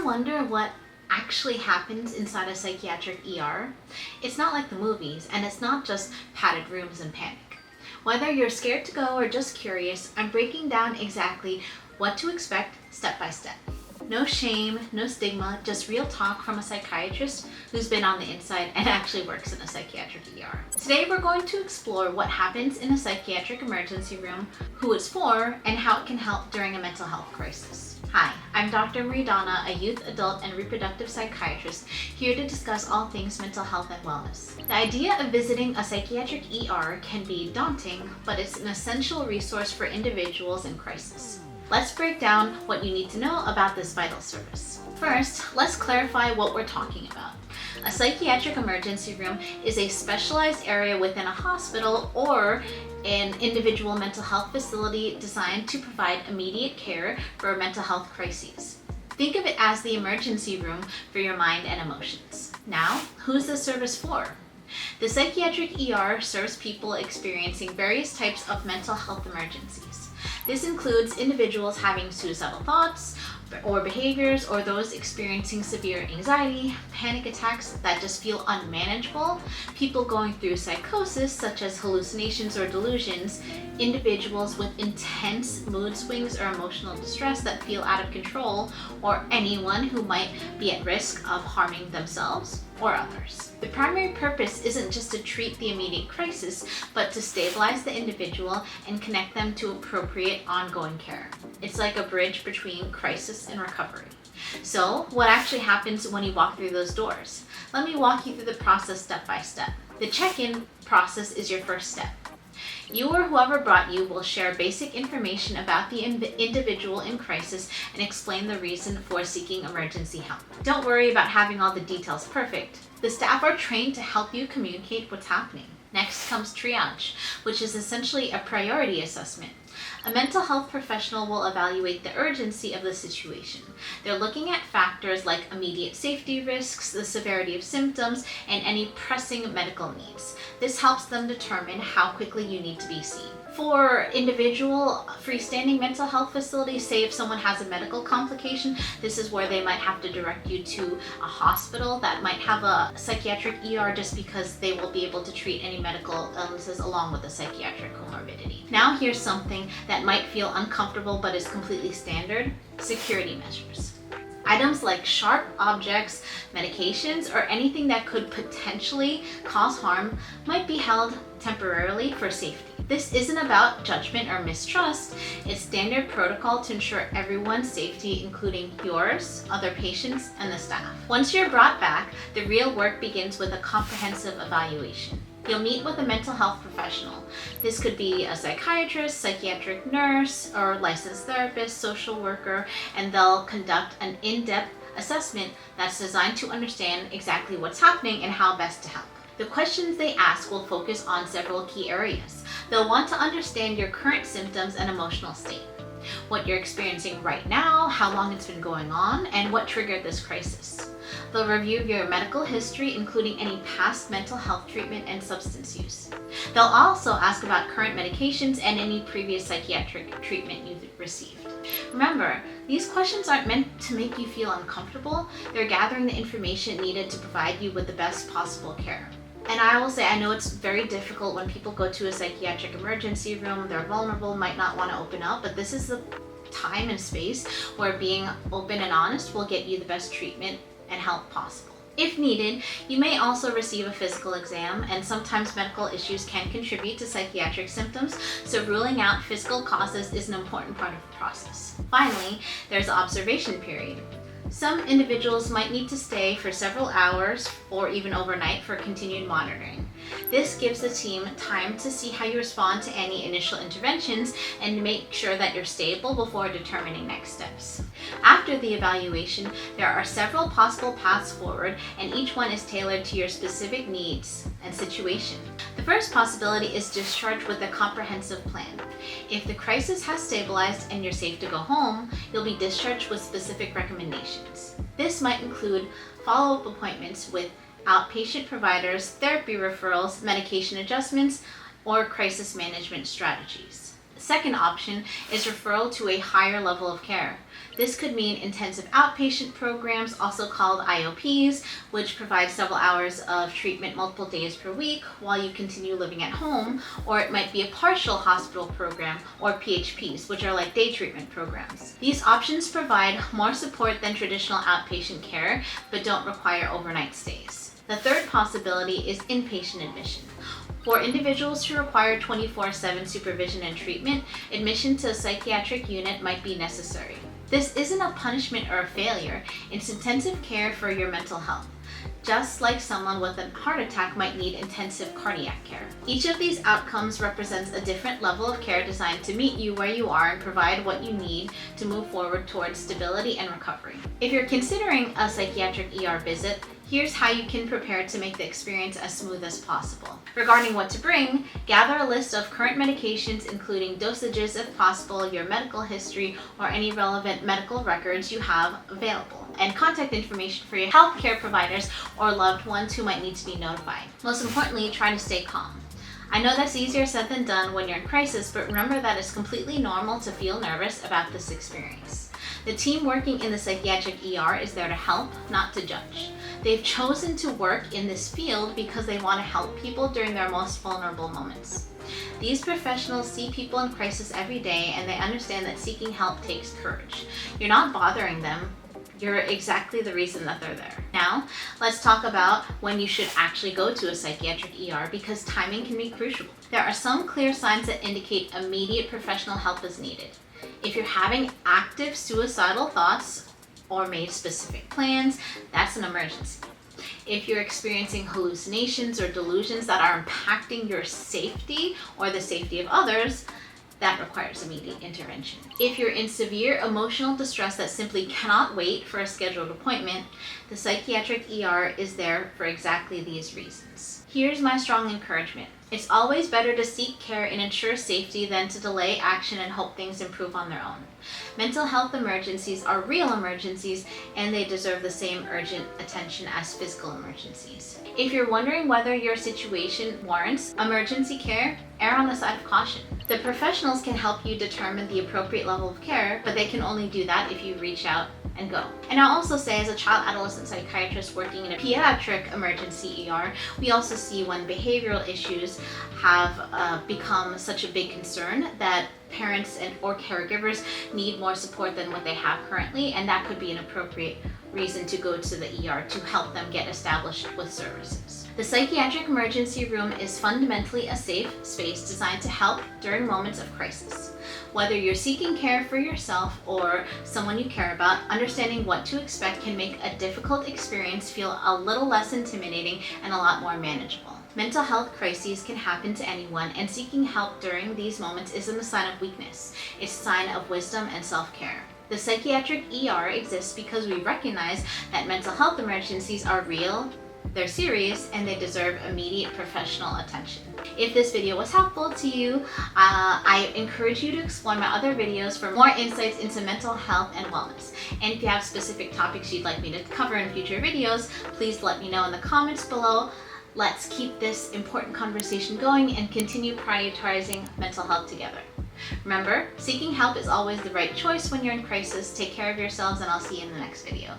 wonder what actually happens inside a psychiatric ER? It's not like the movies, and it's not just padded rooms and panic. Whether you're scared to go or just curious, I'm breaking down exactly what to expect step by step. No shame, no stigma, just real talk from a psychiatrist who's been on the inside and actually works in a psychiatric ER. Today we're going to explore what happens in a psychiatric emergency room, who it's for, and how it can help during a mental health crisis. Hi, I'm Dr. Dona, a youth, adult, and reproductive psychiatrist, here to discuss all things mental health and wellness. The idea of visiting a psychiatric ER can be daunting, but it's an essential resource for individuals in crisis. Let's break down what you need to know about this vital service. First, let's clarify what we're talking about. A psychiatric emergency room is a specialized area within a hospital or an individual mental health facility designed to provide immediate care for mental health crises. Think of it as the emergency room for your mind and emotions. Now, who's this service for? The psychiatric ER serves people experiencing various types of mental health emergencies. This includes individuals having suicidal thoughts or behaviors, or those experiencing severe anxiety, panic attacks that just feel unmanageable, people going through psychosis such as hallucinations or delusions, individuals with intense mood swings or emotional distress that feel out of control, or anyone who might be at risk of harming themselves or others. The primary purpose isn't just to treat the immediate crisis, but to stabilize the individual and connect them to appropriate ongoing care. It's like a bridge between crisis and recovery. So, what actually happens when you walk through those doors? Let me walk you through the process step by step. The check-in process is your first step. You or whoever brought you will share basic information about the individual in crisis and explain the reason for seeking emergency help. Don't worry about having all the details perfect. The staff are trained to help you communicate what's happening. Next comes triage, which is essentially a priority assessment. A mental health professional will evaluate the urgency of the situation. They're looking at factors like immediate safety risks, the severity of symptoms, and any pressing medical needs. This helps them determine how quickly you need to be seen. For individual freestanding mental health facilities, say if someone has a medical complication, this is where they might have to direct you to a hospital that might have a psychiatric ER just because they will be able to treat any medical illnesses along with a psychiatric comorbidity. Now here's something that might feel uncomfortable but is completely standard: security measures. Items like sharp objects, medications, or anything that could potentially cause harm might be held temporarily for safety. This isn't about judgment or mistrust. It's standard protocol to ensure everyone's safety, including yours, other patients, and the staff. Once you're brought back, the real work begins with a comprehensive evaluation. You'll meet with a mental health professional. This could be a psychiatrist, psychiatric nurse, or licensed therapist, social worker, and they'll conduct an in-depth assessment that's designed to understand exactly what's happening and how best to help. The questions they ask will focus on several key areas. They'll want to understand your current symptoms and emotional state, what you're experiencing right now, how long it's been going on, and what triggered this crisis. They'll review your medical history, including any past mental health treatment and substance use. They'll also ask about current medications and any previous psychiatric treatment you've received. Remember, these questions aren't meant to make you feel uncomfortable. They're gathering the information needed to provide you with the best possible care. And I will say, I know it's very difficult when people go to a psychiatric emergency room, they're vulnerable, might not want to open up, but this is the time and space where being open and honest will get you the best treatment and help possible. If needed, you may also receive a physical exam, and sometimes medical issues can contribute to psychiatric symptoms, so ruling out physical causes is an important part of the process. Finally, there's the observation period. Some individuals might need to stay for several hours or even overnight for continued monitoring. This gives the team time to see how you respond to any initial interventions and make sure that you're stable before determining next steps. After the evaluation, there are several possible paths forward, and each one is tailored to your specific needs and situation. The first possibility is discharge with a comprehensive plan. If the crisis has stabilized and you're safe to go home, you'll be discharged with specific recommendations. This might include follow-up appointments with outpatient providers, therapy referrals, medication adjustments, or crisis management strategies. The second option is referral to a higher level of care. This could mean intensive outpatient programs, also called IOPs, which provide several hours of treatment multiple days per week while you continue living at home, or it might be a partial hospital program, or PHPs, which are like day treatment programs. These options provide more support than traditional outpatient care, but don't require overnight stays. The third possibility is inpatient admission. For individuals who require 24/7 supervision and treatment, admission to a psychiatric unit might be necessary. This isn't a punishment or a failure, it's intensive care for your mental health, just like someone with a heart attack might need intensive cardiac care. Each of these outcomes represents a different level of care designed to meet you where you are and provide what you need to move forward towards stability and recovery. If you're considering a psychiatric ER visit, here's how you can prepare to make the experience as smooth as possible. Regarding what to bring, gather a list of current medications, including dosages if possible, your medical history, or any relevant medical records you have available, and contact information for your healthcare providers or loved ones who might need to be notified. Most importantly, try to stay calm. I know that's easier said than done when you're in crisis, but remember that it's completely normal to feel nervous about this experience. The team working in the psychiatric ER is there to help, not to judge. They've chosen to work in this field because they want to help people during their most vulnerable moments. These professionals see people in crisis every day, and they understand that seeking help takes courage. You're not bothering them. You're exactly the reason that they're there. Now, let's talk about when you should actually go to a psychiatric ER, because timing can be crucial. There are some clear signs that indicate immediate professional help is needed. If you're having active suicidal thoughts or made specific plans, that's an emergency. If you're experiencing hallucinations or delusions that are impacting your safety or the safety of others, that requires immediate intervention. If you're in severe emotional distress that simply cannot wait for a scheduled appointment, the psychiatric ER is there for exactly these reasons. Here's my strong encouragement. It's always better to seek care and ensure safety than to delay action and hope things improve on their own. Mental health emergencies are real emergencies, and they deserve the same urgent attention as physical emergencies. If you're wondering whether your situation warrants emergency care, err on the side of caution. The professionals can help you determine the appropriate level of care, but they can only do that if you reach out and go. And I'll also say, as a child adolescent psychiatrist working in a pediatric emergency ER, we also see when behavioral issues have become such a big concern that parents or caregivers need more support than what they have currently, and that could be an appropriate reason to go to the ER to help them get established with services. The psychiatric emergency room is fundamentally a safe space designed to help during moments of crisis. Whether you're seeking care for yourself or someone you care about, understanding what to expect can make a difficult experience feel a little less intimidating and a lot more manageable. Mental health crises can happen to anyone, and seeking help during these moments isn't a sign of weakness. It's a sign of wisdom and self-care. The psychiatric ER exists because we recognize that mental health emergencies are real, they're serious, and they deserve immediate professional attention. If this video was helpful to you, I encourage you to explore my other videos for more insights into mental health and wellness. And if you have specific topics you'd like me to cover in future videos, please let me know in the comments below. Let's keep this important conversation going and continue prioritizing mental health together. Remember, seeking help is always the right choice when you're in crisis. Take care of yourselves, and I'll see you in the next video.